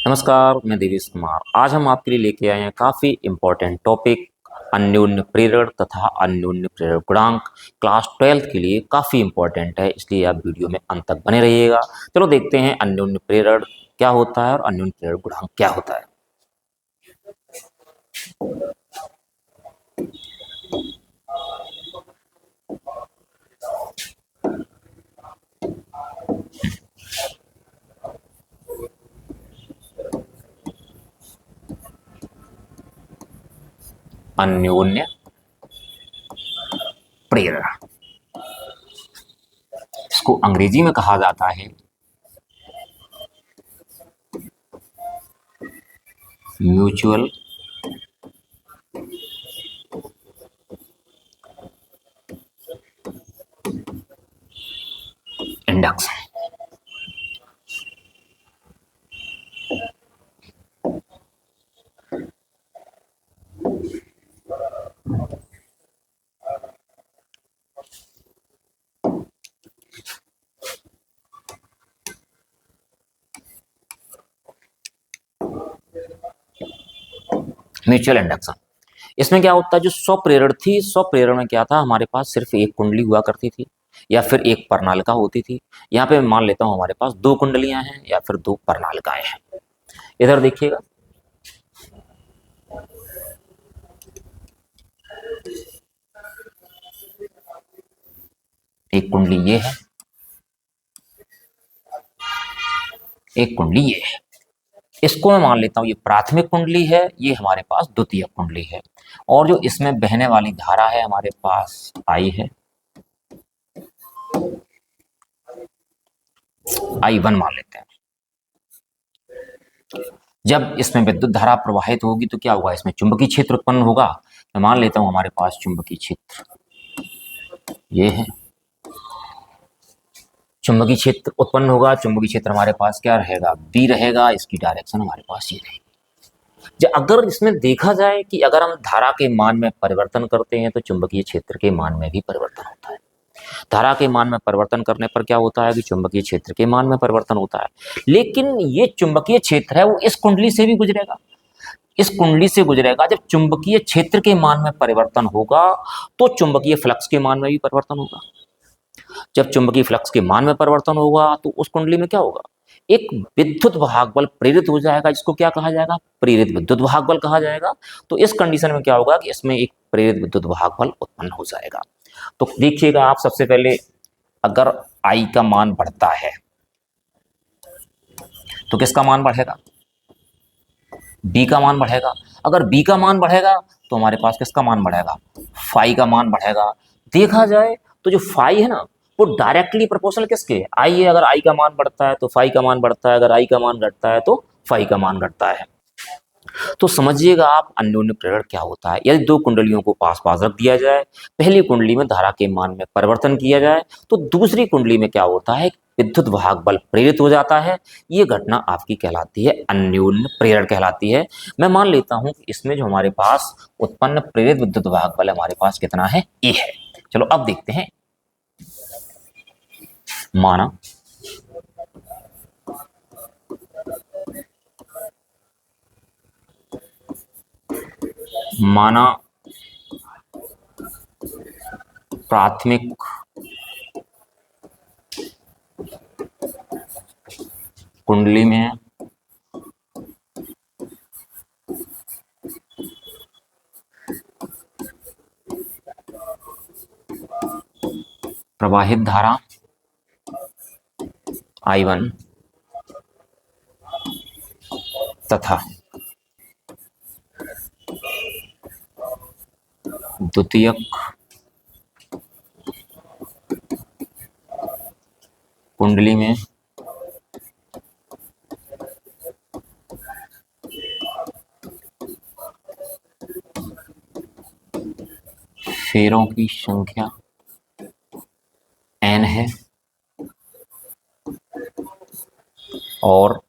नमस्कार, मैं देवेश कुमार। आज हम आपके लिए लेके आए हैं काफ़ी इम्पोर्टेंट टॉपिक अन्योन्य प्रेरण तथा अन्योन्य प्रेरण गुणांक। क्लास 12th के लिए काफ़ी इम्पोर्टेंट है, इसलिए आप वीडियो में अंत तक बने रहिएगा। चलो देखते हैं अन्योन्य प्रेरण क्या होता है और अन्योन्य प्रेरण गुणांक क्या होता है। अन्योन्य प्रेरण, इसको अंग्रेजी में कहा जाता है म्यूचुअल इंडक्शन। म्यूचुअल इंडक्शन, इसमें क्या होता है, जो स्वप्रेरण थी, स्वप्रेरण में क्या था, हमारे पास सिर्फ एक कुंडली हुआ करती थी या फिर एक परनालिका होती थी। यहाँ पे मैं मान लेता हूँ हमारे पास दो कुंडलियां हैं या फिर दो परनालिकाएं हैं। इधर देखिएगा, एक कुंडली ये है, एक कुंडली ये है। इसको मैं मान लेता हूँ ये प्राथमिक कुंडली है, ये हमारे पास द्वितीयक कुंडली है। और जो इसमें बहने वाली धारा है हमारे पास आई है, I1 मान लेते हैं। जब इसमें विद्युत धारा प्रवाहित होगी तो क्या होगा, इसमें चुंबकीय क्षेत्र उत्पन्न होगा। मैं मान लेता हूं हमारे पास चुंबकीय क्षेत्र ये है, चुंबकीय क्षेत्र उत्पन्न होगा। चुंबकीय क्षेत्र हमारे पास क्या रहेगा, बी रहेगा। इसकी डायरेक्शन हमारे पास ये रहेगी। जो अगर इसमें देखा जाए कि अगर हम धारा के मान में परिवर्तन करते हैं तो चुंबकीय क्षेत्र के मान में भी परिवर्तन होता है। धारा के मान में परिवर्तन करने पर क्या होता है कि चुंबकीय क्षेत्र के मान में परिवर्तन होता है। लेकिन ये चुंबकीय क्षेत्र है वो इस कुंडली से भी गुजरेगा, इस कुंडली से गुजरेगा। जब चुंबकीय क्षेत्र के मान में परिवर्तन होगा तो चुंबकीय फ्लक्स के मान में भी परिवर्तन होगा। जब चुंबकीय फ्लक्स के मान में परिवर्तन होगा तो उस कुंडली में क्या होगा, एक विद्युत वाहक बल प्रेरित हो जाएगा, जिसको क्या कहा जाएगा, प्रेरित विद्युत वाहक बल कहा जाएगा। तो इस कंडीशन में क्या होगा कि इसमें एक प्रेरित विद्युत वाहक बल उत्पन्न हो जाएगा। तो देखिएगा आप, सबसे पहले अगर आई का मान बढ़ता है तो किसका मान बढ़ेगा, बी का मान बढ़ेगा। अगर बी का मान बढ़ेगा तो हमारे पास किसका मान बढ़ेगा, फाई का मान बढ़ेगा। देखा जाए तो जो फाई है ना, वो डायरेक्टली प्रोपोर्शनल किसके, आई है। अगर आई का मान बढ़ता है तो फाई का मान बढ़ता है, अगर आई का मान घटता है तो फाई का मान घटता है। तो समझिएगा आप अन्योन्य प्रेरण क्या होता है। यदि दो कुंडलियों को पास पास रख दिया जाए, पहली कुंडली में धारा के मान में परिवर्तन किया जाए तो दूसरी कुंडली में क्या होता है, विद्युत वाहक बल प्रेरित हो जाता है। ये घटना आपकी कहलाती है अन्योन्य प्रेरण कहलाती है। मैं मान लेता हूं कि इसमें जो हमारे पास उत्पन्न प्रेरित विद्युत वाहक बल हमारे पास कितना है, ए है। चलो अब देखते हैं। माना माना प्राथमिक कुंडली में प्रवाहित धारा I1 तथा द्वितीयक कुंडली में फेरों की संख्या n है और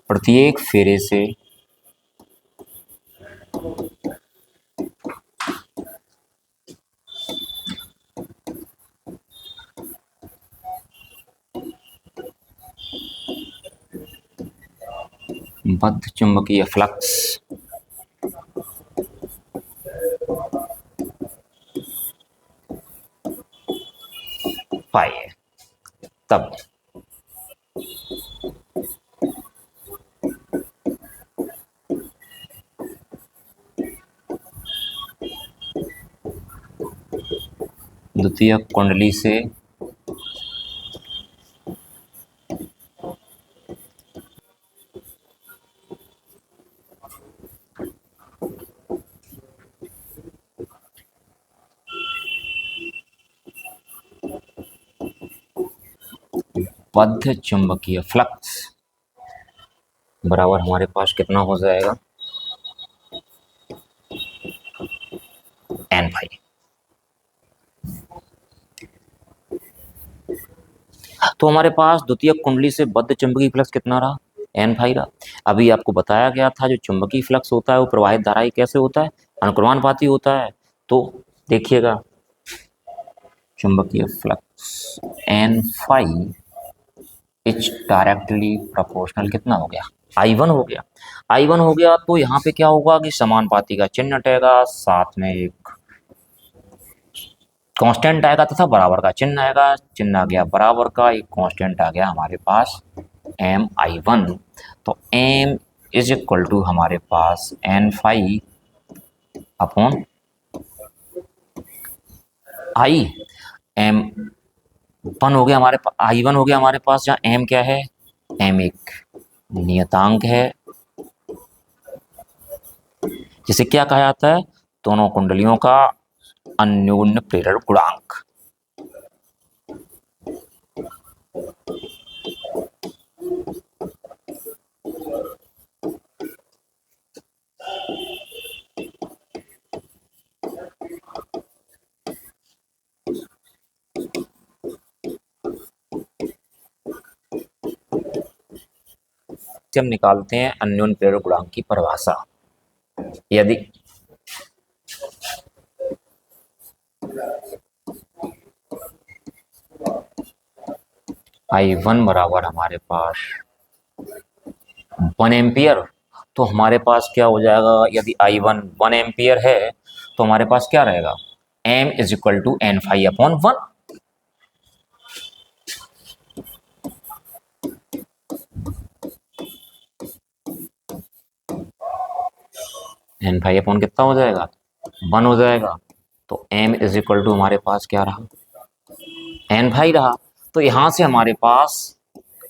प्रत्येक फेरे से बद्ध चुंबकीय फ्लक्स पाए तब द्वितीयक कुंडली से बद्ध चुंबकीय फ्लक्स बराबर हमारे पास कितना हो जाएगा, एन फाई। तो हमारे पास द्वितीय कुंडली से बद्ध चुंबकीय फ्लक्स कितना रहा, एन फाई रहा। अभी आपको बताया गया था जो चुंबकीय फ्लक्स होता है वो प्रवाहित धाराएं कैसे होता है, अनुक्रमानुपाती होता है। तो देखिएगा चुंबकीय flux N phi is directly proportional कितना हो गया, I1 हो गया। I1 हो गया तो यहाँ पे क्या होगा कि समानुपाती का चिन्ह हटेगा, साथ में एक कांस्टेंट आएगा तथा बराबर का चिन्ह आएगा। चिन्ह आ गया बराबर का, एक कांस्टेंट आ गया हमारे पास MI1। तो M इज इक्वल टू हमारे पास N phi upon I. M one हो गया हमारे पास, I1 हो गया हमारे पास, जहाँ M क्या है, M एक नियतांक है जिसे क्या कहा जाता है, दोनों कुंडलियों का अन्योन्य प्रेरण गुणांक। से हम निकालते हैं अन्योन्य प्रेरण गुणांक की परिभाषा। यदि I1 बराबर हमारे पास 1 एम्पियर, तो हमारे पास क्या हो जाएगा, यदि I1 1 एम्पियर है तो हमारे पास क्या रहेगा, M is equal to N phi upon 1। N phi upon कितना हो जाएगा, 1 हो जाएगा। तो M इज इक्वल टू हमारे पास क्या रहा, एन फाई रहा। तो यहां से हमारे पास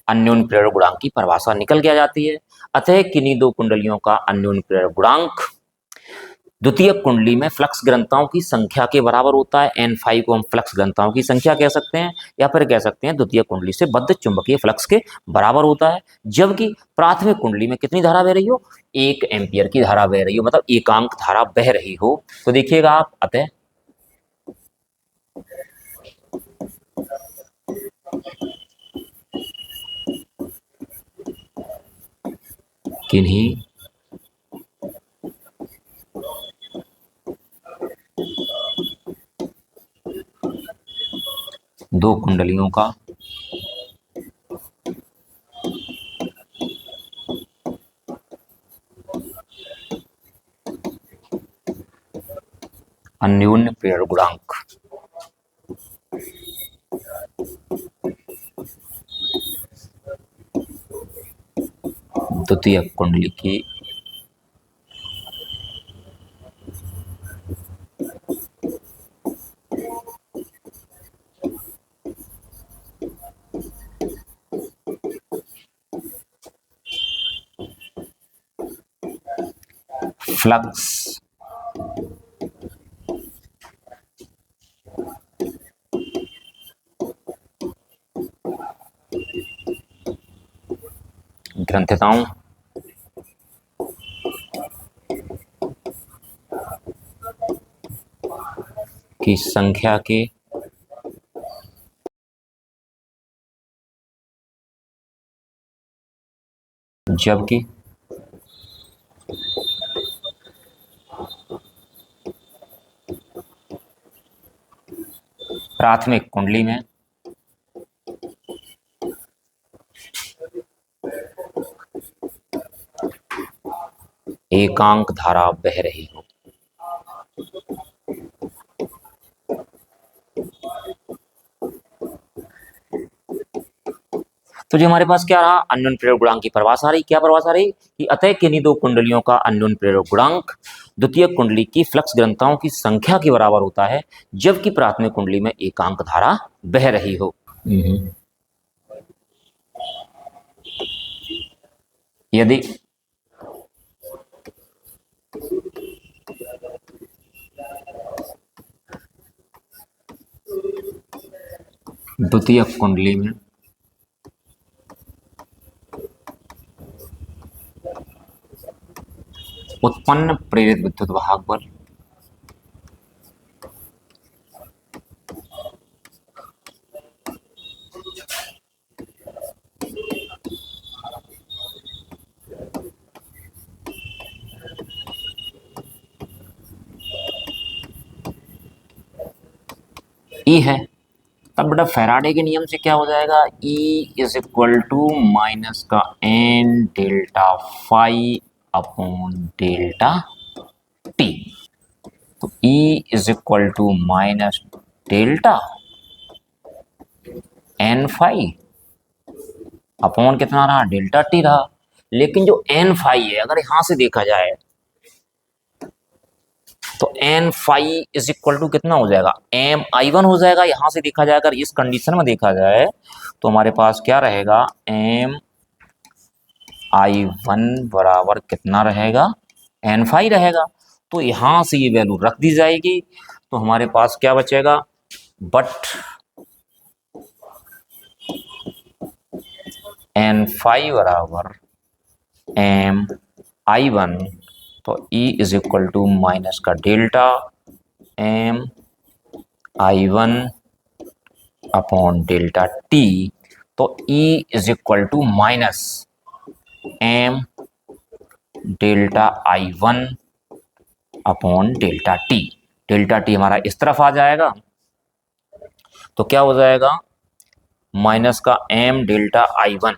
अन्योन्य प्रेरण गुणांक की परिभाषा निकल के आ जाती है। अतः किन्हीं दो कुंडलियों का अन्योन्य प्रेरण गुणांक द्वितीय कुंडली में फ्लक्स घनताओं की संख्या के बराबर होता है। एन फाई को हम फ्लक्स घनताओं की संख्या कह सकते हैं, या फिर कह सकते हैं द्वितीय कुंडली से बद्ध चुंबकीय फ्लक्स के बराबर होता है। जबकि प्राथमिक कुंडली में कितनी धारा बह रही हो, 1 एम्पियर की धारा बह रही हो, मतलब एकांक धारा बह रही हो। तो देखिएगा आप, अतः किन्हीं दो कुंडलियों का अन्योन्य प्रेरण गुणांक द्वितीय कुंडली की फ्लक्स ग्रंथिताओं की संख्या के जबकि प्राथमिक कुंडली में एकांक धारा बह रही हो। तो जो हमारे पास क्या रहा, अन्योन्य प्रेरक गुणांक की परिभाषा रही। क्या परिभाषा रही कि अतः किन्हीं दो कुंडलियों का अन्योन्य प्रेरक गुणांक द्वितीय कुंडली की फ्लक्स घनताओं की संख्या के बराबर होता है जबकि प्राथमिक कुंडली में एकांक धारा बह रही हो। यदि द्वितीय कुंडली में उत्पन्न प्रेरित विद्युत वाहक बल E है, तब बेटा फैराडे के नियम से क्या हो जाएगा, E is equal to minus का N delta phi upon delta T. तो E is equal to minus delta N phi upon कितना रहा, डेल्टा टी रहा। लेकिन जो एन फाई है अगर यहां से देखा जाए तो N phi is equal to कितना हो जाएगा, एम आई वन हो जाएगा। यहां से देखा जाए, अगर इस कंडीशन में देखा जाए तो हमारे पास क्या रहेगा, एम आई वन बराबर कितना रहेगा, एन फाई रहेगा। तो यहां से ये वैल्यू रख दी जाएगी तो हमारे पास क्या बचेगा, बट एन फाई बराबर एम आई वन, तो E is equal to minus का delta M I one upon delta T. तो E is equal to minus M delta I one upon delta T. Delta T हमारा इस तरफ आ जाएगा तो क्या हो जाएगा, माइनस का M delta I one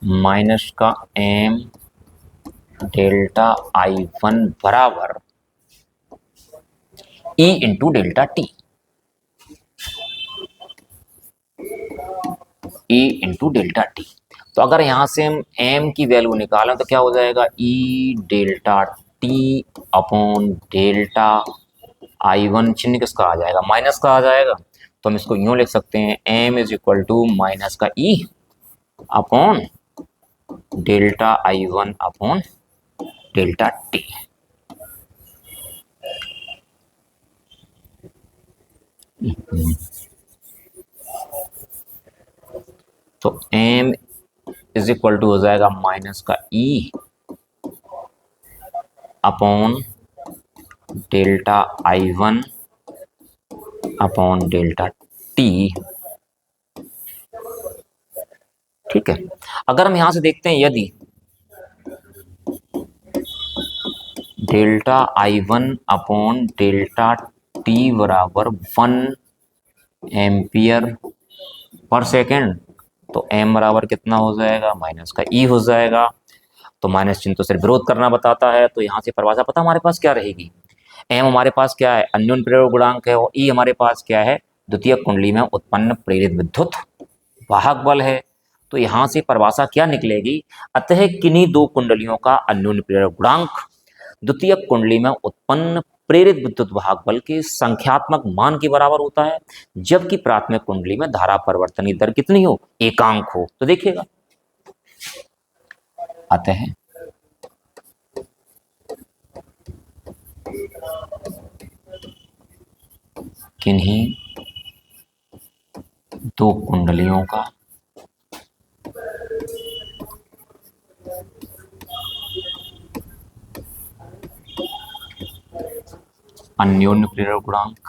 minus का एम डेल्टा आई वन बराबर E into delta T, E into delta T. तो अगर यहां से हम m की वैल्यू निकालें तो क्या हो जाएगा, E delta T upon delta I one, चिन्ह किसका आ जाएगा, माइनस का आ जाएगा। तो हम इसको यूं लिख सकते हैं, m is equal to minus का E upon delta I one upon delta T. तो m इज इक्वल टू हो जाएगा माइनस का E upon delta I one upon delta T. ठीक है, अगर हम यहां से देखते हैं, यदि delta I one upon delta T बराबर 1 एम्पियर पर सेकेंड, तो m बराबर कितना हो जाएगा, माइनस का E हो जाएगा। तो माइनस चिन्ह तो सिर्फ विरोध करना बताता है। तो यहाँ से परिभाषा पता हमारे पास क्या रहेगी, m हमारे पास क्या है, अन्योन्य प्रेरक गुणांक है, और E हमारे पास क्या है, द्वितीय कुंडली में उत्पन्न प्रेरित विद्युत वाहक बल है। तो यहाँ से परिभाषा क्या निकलेगी, अतः किन्हीं दो कुंडलियों का अन्योन्य प्रेरक गुणांक द्वितीय कुंडली में उत्पन्न प्रेरित विद्युत वाहक बल के संख्यात्मक मान के बराबर होता है जबकि प्राथमिक कुंडली में धारा परिवर्तनीय दर कितनी हो, एकांक हो। तो देखिएगा, अतः किन्हीं दो कुंडलियों का अन्योन्य प्रेरक गुणांक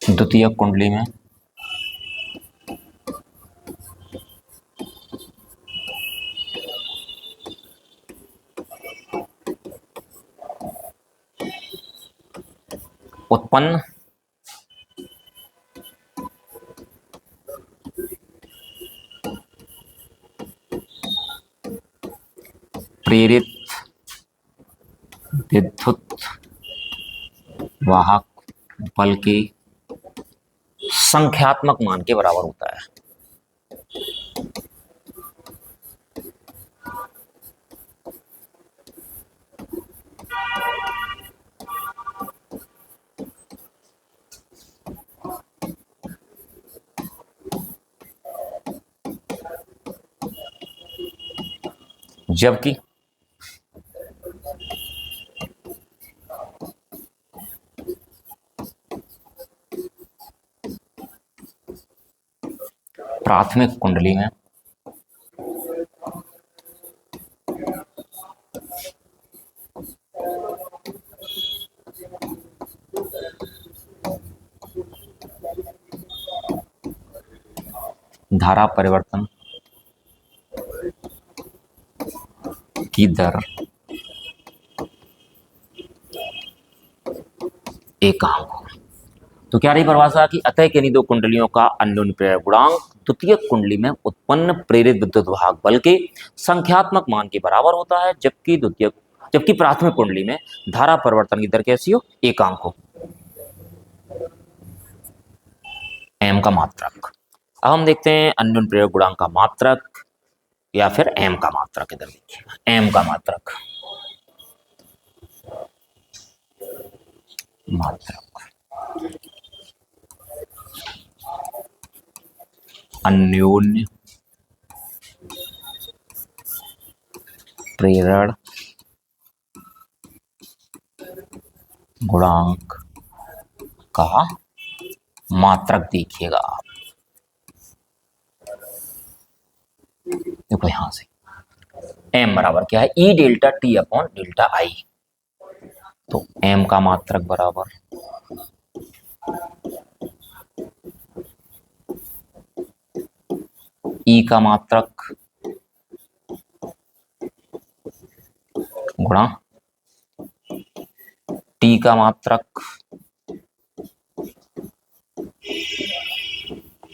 द्वितीय कुंडली में उत्पन्न प्रेरित विद्युत वाहक बल के संख्यात्मक मान के बराबर होता है। जबकि प्राथमिक कुंडली में धारा परिवर्तन की दर एकांक हो। तो क्या रही परिभाषा कि अतः किन्हीं दो कुंडलियों का अन्योन्य प्रेरक गुणांक द्वितीयक कुंडली में उत्पन्न प्रेरित विद्युत वाहक बल के संख्यात्मक मान के बराबर होता है, जबकि प्राथमिक कुंडली में धारा परिवर्तन की दर कैसी हो, एकांक हो। एम का मात्रक। अब हम देखते हैं अन्योन्य प्रेरक गुणांक का मात्रक या फिर एम का मात्रक। इधर देखिए एम का मात्रक, अन्योन्य प्रेरण गुणांक का मात्रक देखिएगा आप। देखो यहां से m बराबर क्या है, ई डेल्टा टी अपॉन डेल्टा आई। तो m का मात्रक बराबर ई का मात्रक गुणा टी का मात्रक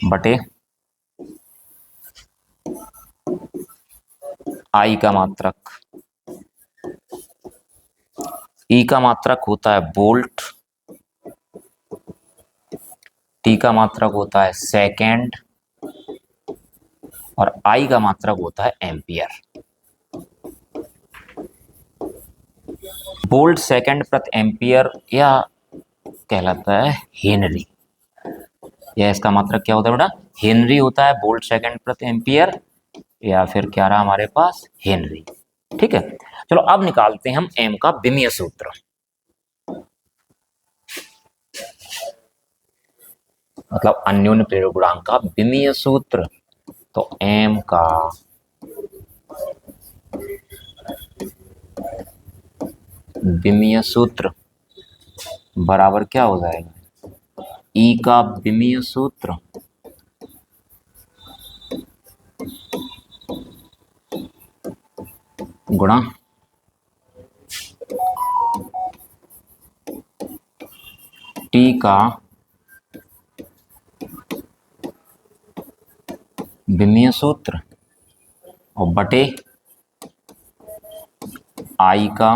बटे आई का मात्रक। ई का मात्रक होता है वोल्ट, टी का मात्रक होता है सेकेंड और आई का मात्रक होता है एम्पियर। वोल्ट सेकेंड प्रति एम्पियर या कहलाता है हेनरी, या इसका मात्रक क्या होता है बेटा, हेनरी होता है। वोल्ट सेकेंड प्रति एम्पियर या फिर क्या रहा हमारे पास, हेनरी। ठीक है, चलो अब निकालते हैं हम एम का विमीय सूत्र। मतलब अन्योन्य प्रेरक गुणांक का विमीय सूत्र। तो एम का विमीय सूत्र बराबर क्या हो जाएगा, ई का विमीय सूत्र गुणा टी का विमीय सूत्र और बटे आई का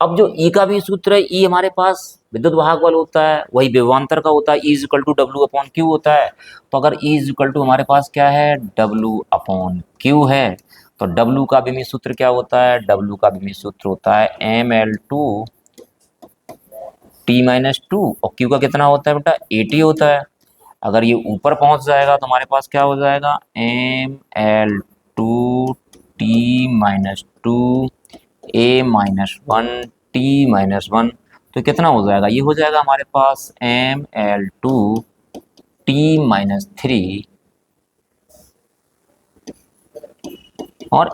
अब जो ई का भी सूत्र है, ई हमारे पास विद्युत वाहक बल होता है, वही विभवांतर का होता है, E equal to W upon Q होता है। तो अगर ई इक्वल टू हमारे पास क्या है, डब्ल्यू अपॉन क्यू है, तो डब्ल्यू का विमीय सूत्र क्या होता है, डब्ल्यू का विमीय सूत्र होता है M L two T minus two, और क्यू का कितना होता है बेटा, 80 होता है। अगर ये ऊपर पहुंच जाएगा तो हमारे पास क्या हो जाएगा, M L two T minus two A minus one T minus one, तो कितना हो जाएगा, ये हो जाएगा हमारे पास M L two T minus three और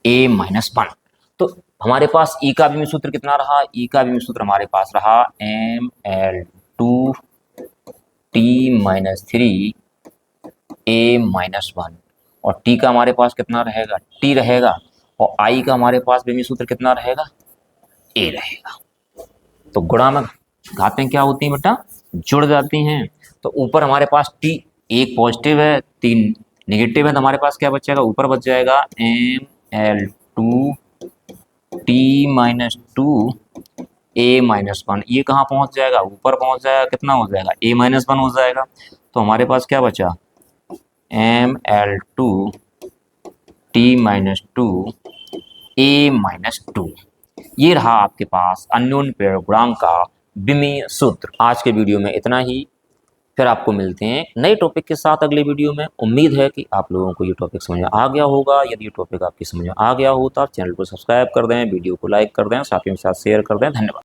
ए माइनस वन। तो हमारे पास ई का विमीय सूत्र कितना रहा, ई का विमीय सूत्र हमारे पास रहा M L two T minus three A minus one, और टी का हमारे पास कितना रहेगा, टी रहेगा, और आई का हमारे पास बेमी सूत्र कितना रहेगा, ए रहेगा। तो गुणा में घातें क्या होती हैं बेटा, जुड़ जाती हैं। तो ऊपर हमारे पास टी एक पॉजिटिव है, 3 नेगेटिव है, तो हमारे पास क्या बचेगा, ऊपर बच जाएगा Ml2 टी माइनस 2 ए माइनस 1। ये कहाँ पहुँच जाएगा, ऊपर पहुँच जाएगा, कितना हो जाएगा, ए माइनस 1 हो जाएगा। तो हमारे पास क्या बचा, Ml2 टी माइनस 2 ए माइनस 2। ये रहा आपके पास अन्योन पेड़ गुणांक का विमीय सूत्र। आज के वीडियो में इतना ही, फिर आपको मिलते हैं नए टॉपिक के साथ अगले वीडियो में। उम्मीद है कि आप लोगों को ये टॉपिक समझ में आ गया होगा। यदि ये टॉपिक आपकी समझ में आ गया हो तो आप चैनल को सब्सक्राइब कर दें, वीडियो को लाइक कर दें, साथियों के साथ शेयर कर दें। धन्यवाद।